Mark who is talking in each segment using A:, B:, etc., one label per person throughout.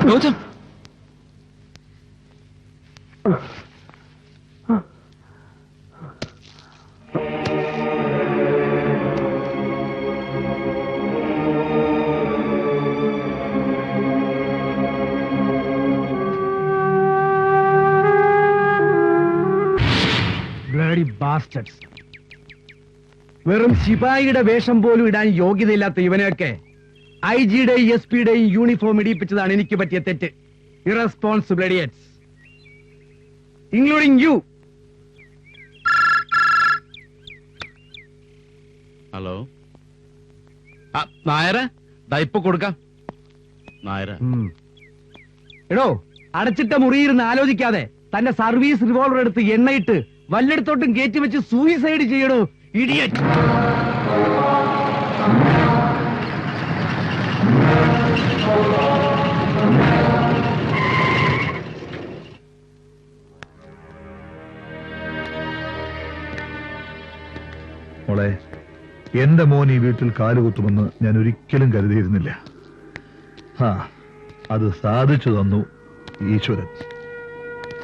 A: Gautam,
B: bloody ബാസ്റ്റഡ്സ്. വെറും ശിപായിയുടെ വേഷം പോലും ഇടാൻ യോഗ്യതയില്ലാത്ത ഇവനെയൊക്കെ IG-യുടെയും SP-യുടെയും യൂണിഫോം ഇടിപ്പിച്ചതാണ് എനിക്ക് പറ്റിയ തെറ്റ്. Irresponsible idiots, including you.
A: Hello നായര, ഇപ്പൊ കൊടുക്കാം. നായര,
B: എടോ, അടച്ചിട്ട മുറിയിരുന്ന് ആലോചിക്കാതെ തന്റെ സർവീസ് റിവോൾവർ എടുത്ത് എണ്ണയിട്ട് വല്ലയിടത്തോട്ടും കയറ്റി വെച്ച് സൂയിസൈഡ് ചെയ്യണോ ഇഡിയറ്റ്.
C: മോളെ, എന്റെ മോൻ ഈ വീട്ടിൽ കാലുകുത്തുമെന്ന് ഞാൻ ഒരിക്കലും കരുതിയിരുന്നില്ല. അത് സാധിച്ചു തന്നു ഈശ്വരൻ.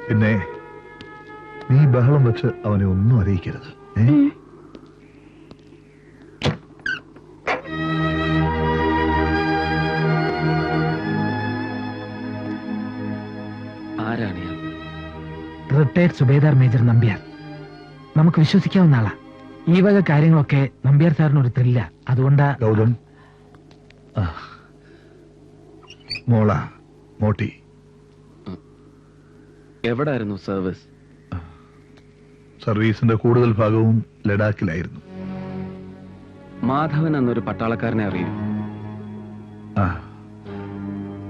C: പിന്നെ നീ ബഹളം വെച്ച് അവനെ ഒന്നും അറിയിക്കരുത്.
A: ആരാണ്?
D: Retired Subedar major Nambiar. നമുക്ക് വിശ്വസിക്കാവുന്ന ആളാ. ഈ വക കാര്യങ്ങളൊക്കെ നമ്പ്യാർ സാറിന് ഒരു ത്രില്ല. അതുകൊണ്ട്
C: ഗൗതം, മോള മോട്ടി
A: എവിടായിരുന്നു സർവീസ്?
C: സർവീസിന്റെ കൂടുതൽ ഭാഗവും ലഡാക്കിലായിരുന്നു.
A: മാധവൻ എന്നൊരു പട്ടാളക്കാരനെ അറിയൂ?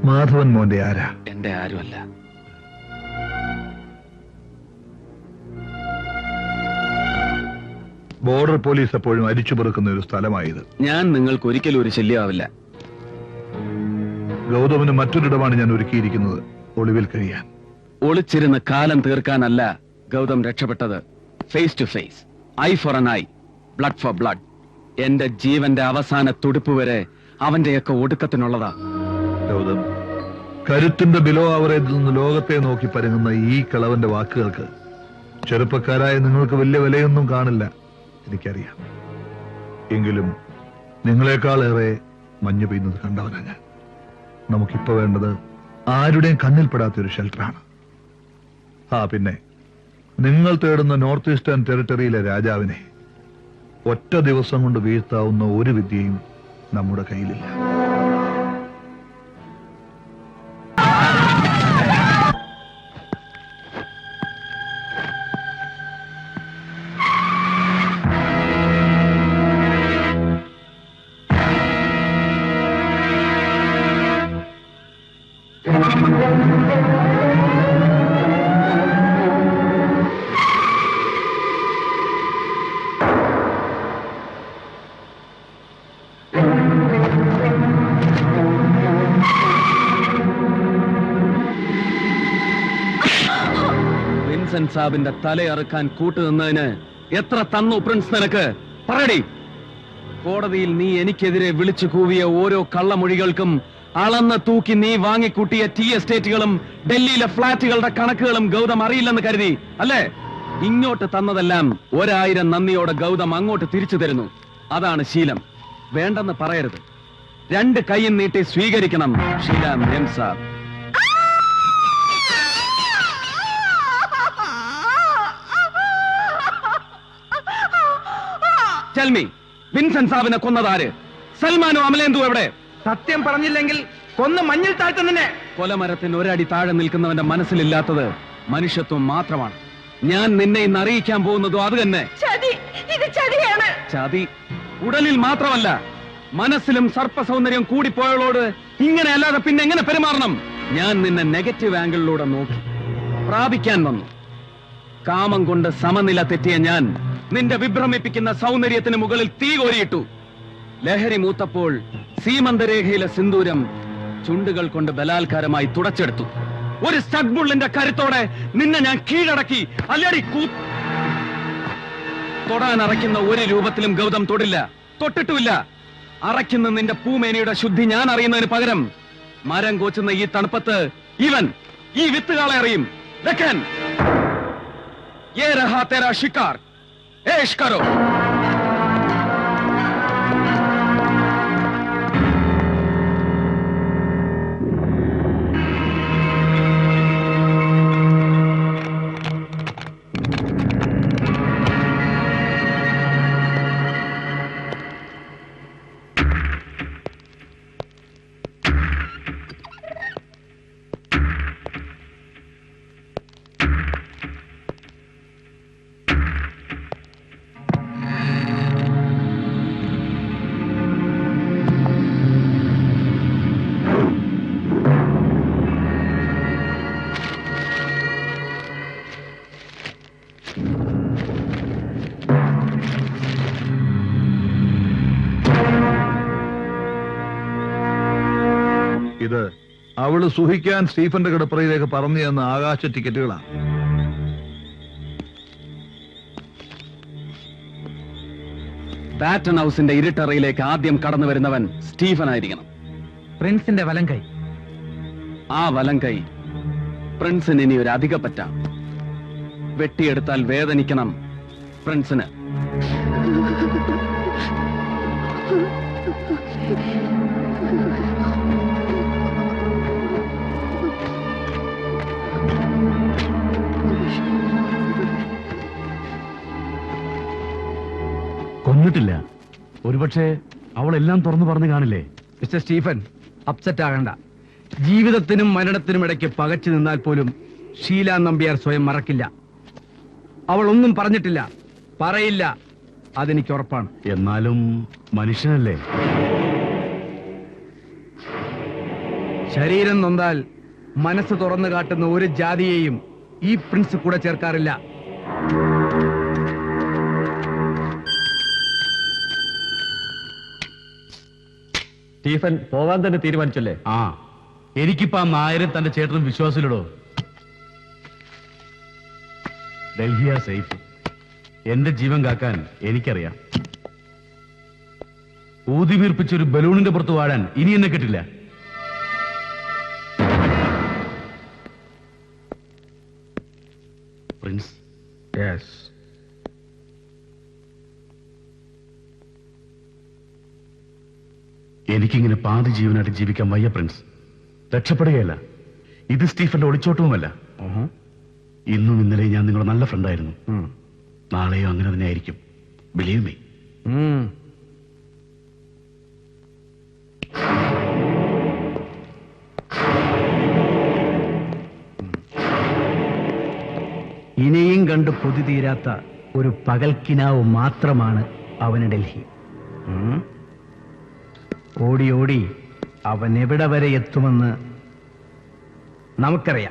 C: മാധവൻ മോന്റെ ആരാ?
A: എന്റെ ആരുമല്ല.
C: ബോർഡർ പോലീസ് എപ്പോഴും അരിച്ചുപെറുക്കുന്ന ഒരു സ്ഥലമായത്.
A: ഞാൻ നിങ്ങൾക്ക് ഒരിക്കലും ഒരു ശല്യമാവില്ല.
C: ഗൗതമിന് മറ്റൊരിടമാണ് ഞാൻ ഒരുക്കിയിരിക്കുന്നത്, ഒളിവിൽ കഴിയാൻ.
A: ഒളിച്ചിരുന്ന് കാലം തീർക്കാനല്ല ഗൗതം രക്ഷപ്പെട്ടത്. Face to face, eye for an eye, blood for blood. എന്റെ ജീവന്റെ അവസാന തുടിപ്പ് വരെ അവന്റെയൊക്കെ ഒടുക്കത്തിനുള്ളതാ.
C: ഗൗതം, കരുത്തിന്റെ ബിലോ ആവറേജിൽ നിന്ന് ലോകത്തെ നോക്കി പരങ്ങുന്ന ഈ കളവന്റെ വാക്കുകൾക്ക് ചെറുപ്പക്കാരായ നിങ്ങൾക്ക് വലിയ വിലയൊന്നും കാണില്ല, എനിക്കറിയാം. എങ്കിലും നിങ്ങളെക്കാളേറെ മഞ്ഞ് പെയ്യുന്നത് കണ്ടവനാ ഞാൻ. നമുക്കിപ്പോ വേണ്ടത് ആരുടെയും കണ്ണിൽപ്പെടാത്ത ഒരു ഷെൽട്ടറാണ്. പിന്നെ നിങ്ങൾ തേടുന്ന നോർത്ത് ഈസ്റ്റേൺ ടെറിട്ടറിയിലെ രാജാവിനെ ഒറ്റ ദിവസം കൊണ്ട് വീഴ്ത്താവുന്ന ഒരു വിദ്യയും നമ്മുടെ കയ്യിലില്ല.
A: വിൻസെന്റ് സാബിന്റെ തലയറുക്കാൻ കൂട്ടുനിന്നതിന് എത്ര തന്നു പ്രിൻസ് നിനക്ക്? പറയടി. കോടതിയിൽ നീ എനിക്കെതിരെ വിളിച്ചു കൂവിയ ഓരോ കള്ളമൊഴികൾക്കും അളന്ന് തൂക്കി നീ വാങ്ങിക്കൂട്ടിയ ടീ എസ്റ്റേറ്റുകളും ഡൽഹിയിലെ ഫ്ളാറ്റുകളുടെ കണക്കുകളും ഗൗതം അറിയില്ലെന്ന് കരുതി അല്ലേ? ഇങ്ങോട്ട് തന്നതെല്ലാം 1000 നന്ദിയോടെ ഗൗതം അങ്ങോട്ട് തിരിച്ചു തരുന്നു. അതാണ് ശീലം. വേണ്ടെന്ന് പറയരുത്. 2 കൈയും നീട്ടി സ്വീകരിക്കണം Sheela memsahib. Tell me, Vincent സാബിനെ കൊന്നതാര്? സൽമാനോ അമലേന്ദു എവിടെ?
B: സത്യം പറഞ്ഞില്ലെങ്കിൽ കൊന്ന് മഞ്ഞിൽ താഴ്ത്തുന്നതിനെ.
A: കൊലമരത്തിന് ഒരടി താഴെ നിൽക്കുന്നവന്റെ മനസ്സിലില്ലാത്തത് മനുഷ്യത്വം മാത്രമാണ്. ഞാൻ നിന്നെ ഇന്ന് അറിയിക്കാൻ പോകുന്നതും അത് തന്നെ. ചതി ഉടലിൽ മാത്രമല്ല, മനസ്സിലും സർപ്പ സൗന്ദര്യം കൂടിപ്പോയവളോട് ഇങ്ങനെ അല്ലാതെ പിന്നെ എങ്ങനെ പെരുമാറണം? ഞാൻ നിന്നെ നെഗറ്റീവ് ആംഗിളിലൂടെ നോക്കി പ്രാപിക്കാൻ വന്നു. കാമം കൊണ്ട് സമനില തെറ്റിയ ഞാൻ നിന്റെ വിഭ്രമിപ്പിക്കുന്ന സൗന്ദര്യത്തിന് മുകളിൽ തീ കോരിയിട്ടു. ലഹരി മൂത്തപ്പോൾ സീമന്തരേഖയിലെ സിന്ദൂരം ചുണ്ടുകൾ കൊണ്ട് ബലാത്കാരമായി തുടച്ചെടുത്തു. ഒരു സ്റ്റഡ് ബുള്ളിന്റെ കരുത്തോടെ നിന്നെ ഞാൻ കീഴടക്കി. അല്ലടി തൊടാൻ അറയ്ക്കുന്ന ഒരു രൂപത്തിലും ഗൗതം തൊടില്ല, തൊട്ടിട്ടുമില്ല. അറയ്ക്കുന്ന നിന്റെ പൂമേനിയുടെ ശുദ്ധി ഞാൻ അറിയുന്നതിന് പകരം മരം കോച്ചുന്ന ഈ തണുപ്പത്ത് ഇവൻ ഈ വിത്തുകാളെ അറിയും. വെക്കാൻ യേ രഹാ തേരാ ശിക്കാർ, ഏഷ് കരോ.
C: ഇത് അവള് സുഹിക്കാൻ സ്റ്റീഫന്റെ കിടപ്പറയിലേക്ക് പറഞ്ഞു തന്ന ആകാശ ടിക്കറ്റുകളാണ്.
A: ബാറ്റൺ ഹൗസിന്റെ ഇരുട്ടറയിലേക്ക് ആദ്യം കടന്നു വരുന്നവൻ സ്റ്റീഫൻ ആയിരിക്കണം.
D: പ്രിൻസിന്റെ വലം കൈ.
A: ആ വലം കൈ പ്രിൻസിന് ഇനി ഒരു അധിക പറ്റാം. വെട്ടിയെടുത്താൽ വേദനിക്കണം പ്രിൻസിന്.
B: കൊന്നിട്ടില്ല. ഒരുപക്ഷെ അവളെല്ലാം തുറന്നു പറഞ്ഞു കാണില്ലേ? മിസ്റ്റർ സ്റ്റീഫൻ, അപ്സെറ്റ് ആകണ്ട. ജീവിതത്തിനും മരണത്തിനും ഇടയ്ക്ക് പകച്ചു നിന്നാൽ പോലും ഷീല നമ്പ്യാർ സ്വയം മറക്കില്ല. അവൾ ഒന്നും പറഞ്ഞിട്ടില്ല, പറയില്ല, അതെനിക്ക് ഉറപ്പാണ്. എന്നാലും മനുഷ്യനല്ലേ. ശരീരം നൊന്താൽ മനസ്സ് തുറന്നു കാട്ടുന്ന ഒരു ജാതിയെയും ഈ പ്രിൻസ് കൂടെ ചേർക്കാറില്ല.
E: സ്റ്റീഫൻ പോവാൻ തന്നെ തീരുമാനിച്ചല്ലേ?
B: എനിക്കിപ്പോ ആ നായരും തന്റെ ചേട്ടനും വിശ്വാസമില്ലടോ. ഡൽഹിയാ സേഫ്. എന്റെ ജീവൻ കാക്കാൻ എനിക്കറിയാം. ഊതിവീർപ്പിച്ചൊരു ബലൂണിന്റെ പുറത്ത് വാഴാൻ ഇനി എന്നെ കിട്ടില്ല. പ്രിൻസ്,
F: എനിക്കിങ്ങനെ പാതി ജീവനായിട്ട് ജീവിക്കാൻ വയ്യ പ്രിൻസ്. രക്ഷപ്പെടുകയല്ല, ഇത് സ്റ്റീഫന്റെ ഒളിച്ചോട്ടവുമല്ല. ഇന്നും ഇന്നലെയും ഞാൻ നിങ്ങളുടെ നല്ല ഫ്രണ്ടായിരുന്നു. നാളെയോ അങ്ങനെ തന്നെ ആയിരിക്കും. Believe me.
B: ഇനിയും കണ്ട് കൊതി തീരാത്ത ഒരു പകൽക്കിനാവ് മാത്രമാണ് അവന് ഡൽഹി. ഓടി ഓടി അവൻ എവിടെ വരെ എത്തുമെന്ന് നമുക്കറിയാം.